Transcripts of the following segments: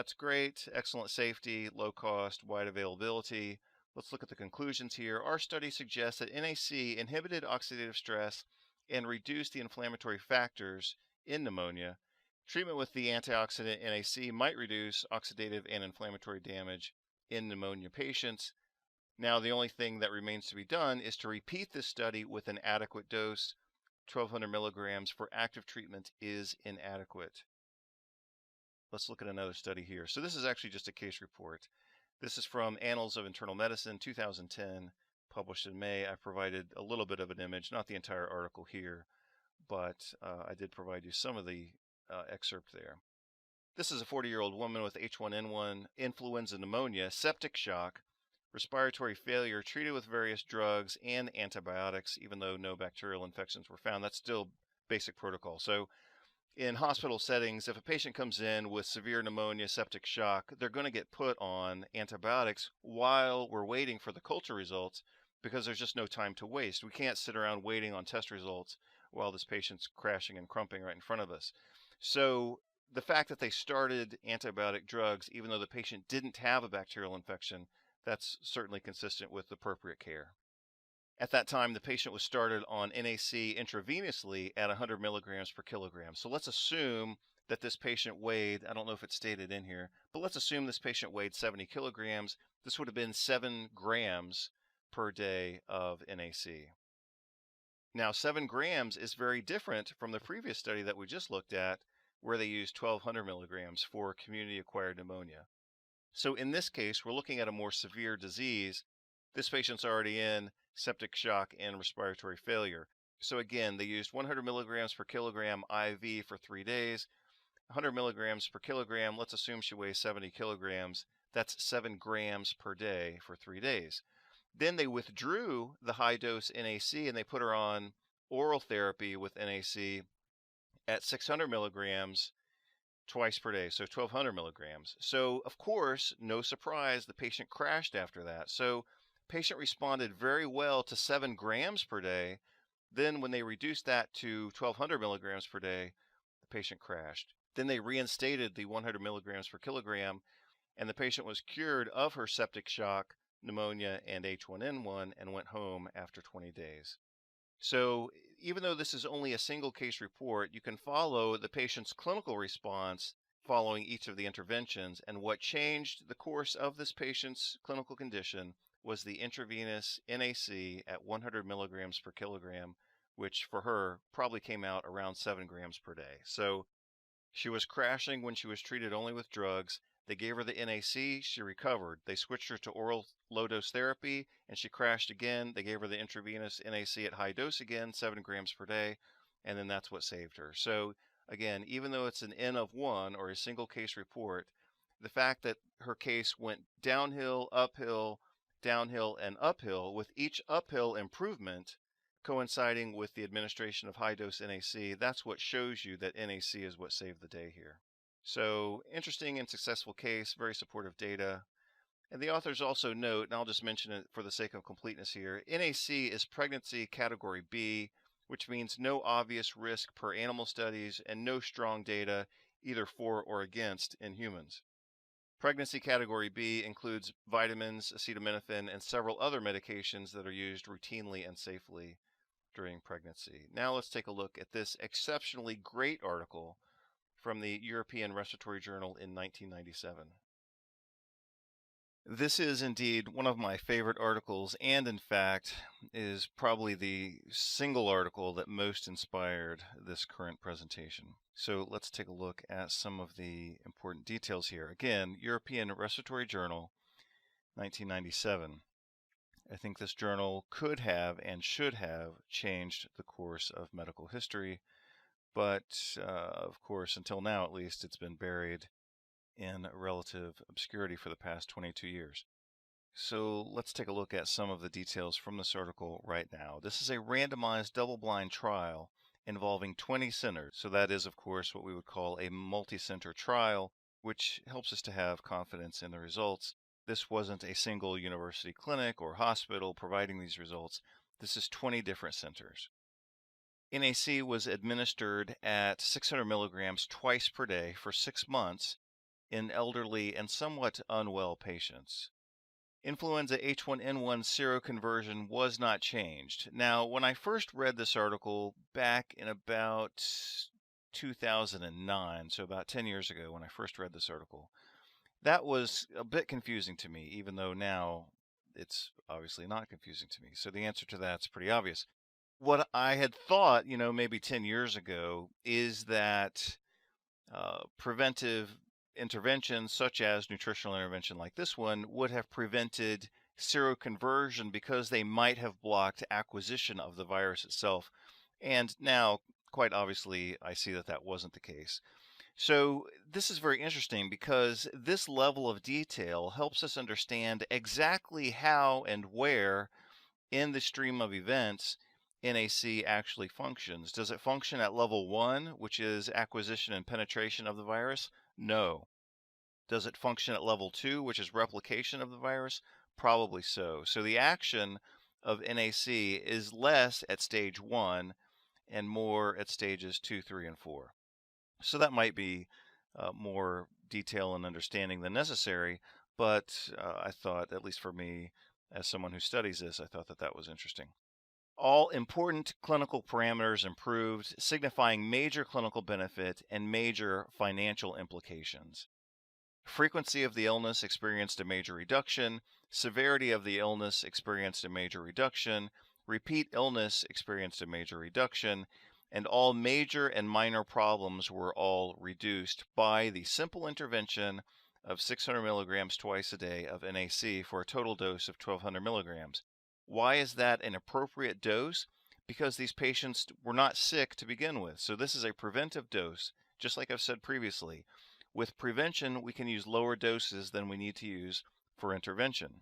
that's great. Excellent safety, low cost, wide availability. Let's look at the conclusions here. Our study suggests that NAC inhibited oxidative stress and reduced the inflammatory factors in pneumonia. Treatment with the antioxidant NAC might reduce oxidative and inflammatory damage in pneumonia patients. Now, the only thing that remains to be done is to repeat this study with an adequate dose. 1,200 milligrams for active treatment is inadequate. Let's look at another study here. So this is actually just a case report. This is from Annals of Internal Medicine, 2010, published in May. I provided a little bit of an image, not the entire article here, but I did provide you some of the excerpt there. This is a 40-year-old woman with H1N1, influenza pneumonia, septic shock, respiratory failure, treated with various drugs and antibiotics, even though no bacterial infections were found. That's still basic protocol. So in hospital settings, if a patient comes in with severe pneumonia, septic shock, they're going to get put on antibiotics while we're waiting for the culture results, because there's just no time to waste. We can't sit around waiting on test results while this patient's crashing and crumping right in front of us. So the fact that they started antibiotic drugs, even though the patient didn't have a bacterial infection, that's certainly consistent with appropriate care. At that time, the patient was started on NAC intravenously at 100 milligrams per kilogram. So let's assume that this patient weighed, I don't know if it's stated in here, but let's assume this patient weighed 70 kilograms. This would have been 7 grams per day of NAC. Now, 7 grams is very different from the previous study that we just looked at, where they used 1,200 milligrams for community-acquired pneumonia. So in this case, we're looking at a more severe disease. This patient's already in septic shock and respiratory failure. So again, they used 100 milligrams per kilogram IV for 3 days. 100 milligrams per kilogram, let's assume she weighs 70 kilograms. That's 7 grams per day for 3 days. Then they withdrew the high-dose NAC and they put her on oral therapy with NAC at 600 milligrams twice per day, so 1,200 milligrams. So, of course, no surprise, the patient crashed after that. So, patient responded very well to 7 grams per day. Then, when they reduced that to 1,200 milligrams per day, the patient crashed. Then they reinstated the 100 milligrams per kilogram, and the patient was cured of her septic shock, pneumonia, and H1N1 and went home after 20 days. So even though this is only a single case report, you can follow the patient's clinical response following each of the interventions. And what changed the course of this patient's clinical condition was the intravenous NAC at 100 milligrams per kilogram, which for her probably came out around 7 grams per day. So she was crashing when she was treated only with drugs. They gave her the NAC, she recovered. They switched her to oral low-dose therapy, and she crashed again. They gave her the intravenous NAC at high dose again, 7 grams per day, and then that's what saved her. So again, even though it's an N of 1 or a single case report, the fact that her case went downhill, uphill, downhill, and uphill, with each uphill improvement coinciding with the administration of high-dose NAC, that's what shows you that NAC is what saved the day here. So interesting and successful case, very supportive data. And the authors also note, and I'll just mention it for the sake of completeness here, NAC is pregnancy category B, which means no obvious risk per animal studies and no strong data either for or against in humans. Pregnancy category B includes vitamins, acetaminophen, and several other medications that are used routinely and safely during pregnancy. Now let's take a look at this exceptionally great article from the European Respiratory Journal in 1997. This is indeed one of my favorite articles, and in fact is probably the single article that most inspired this current presentation. So let's take a look at some of the important details here. Again, European Respiratory Journal, 1997. I think this journal could have and should have changed the course of medical history, but of course, until now at least, it's been buried in relative obscurity for the past 22 years. So let's take a look at some of the details from this article right now. This is a randomized double-blind trial involving 20 centers. So that is, of course, what we would call a multi-center trial, which helps us to have confidence in the results. This wasn't a single university clinic or hospital providing these results. This is 20 different centers. NAC was administered at 600 milligrams twice per day for 6 months in elderly and somewhat unwell patients. Influenza H1N1 seroconversion was not changed. Now, when I first read this article back in about 2009, so about 10 years ago when I first read this article, that was a bit confusing to me, even though now it's obviously not confusing to me. So the answer to that's pretty obvious. What I had thought, maybe 10 years ago, is that preventive interventions such as nutritional intervention like this one would have prevented seroconversion because they might have blocked acquisition of the virus itself. And now, quite obviously, I see that that wasn't the case. So this is very interesting because this level of detail helps us understand exactly how and where in the stream of events NAC actually functions. Does it function at level 1, which is acquisition and penetration of the virus? No. Does it function at level 2, which is replication of the virus? Probably so. So the action of NAC is less at stage 1 and more at stages 2, 3, and 4. So that might be more detail and understanding than necessary, but I thought, at least for me, as someone who studies this, I thought that that was interesting. All important clinical parameters improved, signifying major clinical benefit and major financial implications. Frequency of the illness experienced a major reduction. Severity of the illness experienced a major reduction. Repeat illness experienced a major reduction. And all major and minor problems were all reduced by the simple intervention of 600 milligrams twice a day of NAC for a total dose of 1200 milligrams. Why is that an appropriate dose? Because these patients were not sick to begin with. So this is a preventive dose, just like I've said previously. With prevention, we can use lower doses than we need to use for intervention.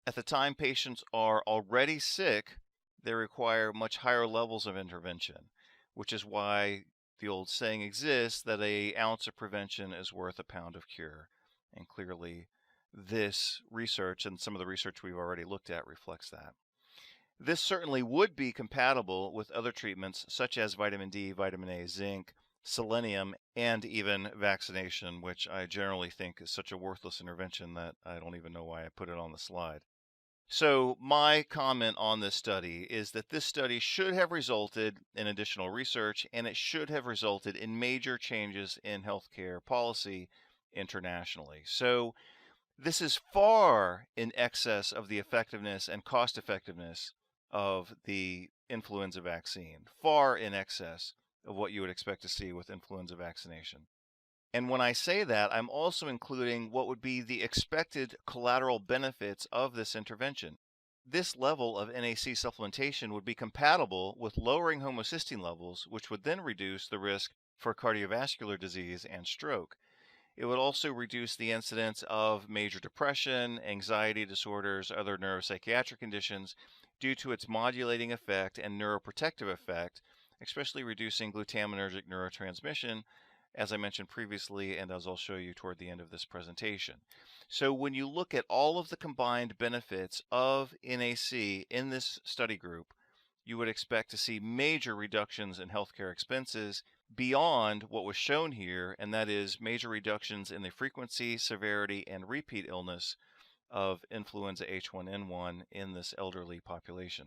At the time patients are already sick, they require much higher levels of intervention, which is why the old saying exists that an ounce of prevention is worth a pound of cure. And clearly, this research and some of the research we've already looked at reflects that. This certainly would be compatible with other treatments such as vitamin D, vitamin A, zinc, selenium, and even vaccination, which I generally think is such a worthless intervention that I don't even know why I put it on the slide. So my comment on this study is that this study should have resulted in additional research, and it should have resulted in major changes in healthcare policy internationally. So this is far in excess of the effectiveness and cost effectiveness of the influenza vaccine, far in excess of what you would expect to see with influenza vaccination. And when I say that, I'm also including what would be the expected collateral benefits of this intervention. This level of NAC supplementation would be compatible with lowering homocysteine levels, which would then reduce the risk for cardiovascular disease and stroke. It would also reduce the incidence of major depression, anxiety disorders, other neuropsychiatric conditions due to its modulating effect and neuroprotective effect, especially reducing glutaminergic neurotransmission, as I mentioned previously, and as I'll show you toward the end of this presentation. So when you look at all of the combined benefits of NAC in this study group, you would expect to see major reductions in healthcare expenses beyond what was shown here, and that is major reductions in the frequency, severity, and repeat illness of influenza H1N1 in this elderly population.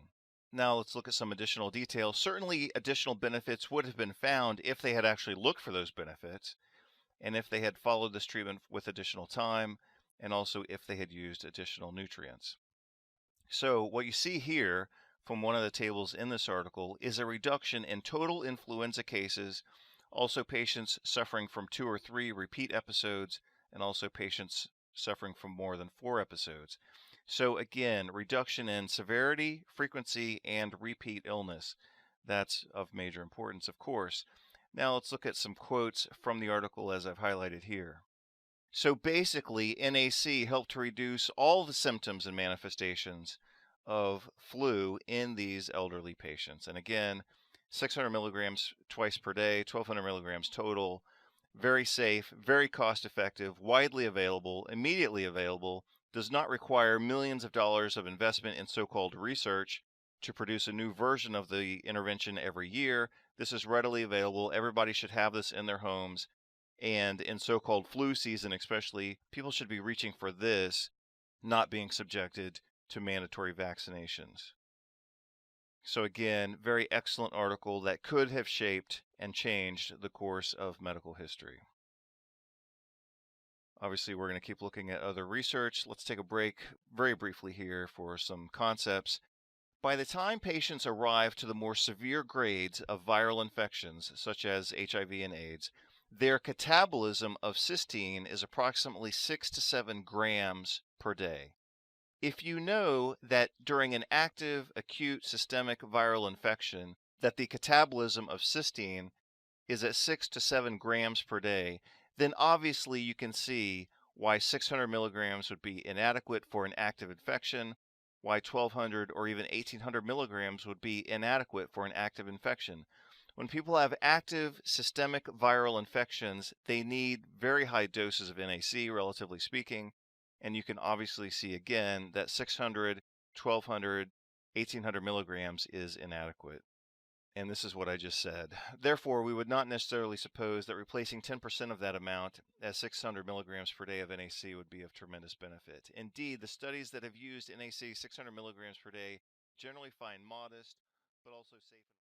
Now let's look at some additional details. Certainly additional benefits would have been found if they had actually looked for those benefits, and if they had followed this treatment with additional time, and also if they had used additional nutrients. So what you see here from one of the tables in this article is a reduction in total influenza cases, also patients suffering from 2 or 3 repeat episodes, and also patients suffering from more than 4 episodes. So again, reduction in severity, frequency, and repeat illness. That's of major importance, of course. Now let's look at some quotes from the article as I've highlighted here. So basically, NAC helped to reduce all the symptoms and manifestations of flu in these elderly patients. And again, 600 milligrams twice per day, 1200 milligrams total, very safe, very cost effective, widely available, immediately available, does not require millions of dollars of investment in so-called research to produce a new version of the intervention every year. This is readily available. Everybody should have this in their homes. And in so-called flu season, especially, people should be reaching for this, not being subjected to mandatory vaccinations. So again, very excellent article that could have shaped and changed the course of medical history. Obviously, we're going to keep looking at other research. Let's take a break very briefly here for some concepts. By the time patients arrive to the more severe grades of viral infections, such as HIV and AIDS, their catabolism of cysteine is approximately 6 to 7 grams per day. If you know that during an active acute systemic viral infection that the catabolism of cysteine is at 6 to 7 grams per day, then obviously you can see why 600 milligrams would be inadequate for an active infection, why 1200 or even 1800 milligrams would be inadequate for an active infection. When people have active systemic viral infections, they need very high doses of NAC, relatively speaking, and you can obviously see again that 600, 1200, 1800 milligrams is inadequate. And this is what I just said. Therefore, we would not necessarily suppose that replacing 10% of that amount as 600 milligrams per day of NAC would be of tremendous benefit. Indeed, the studies that have used NAC 600 milligrams per day generally find modest, but also safe.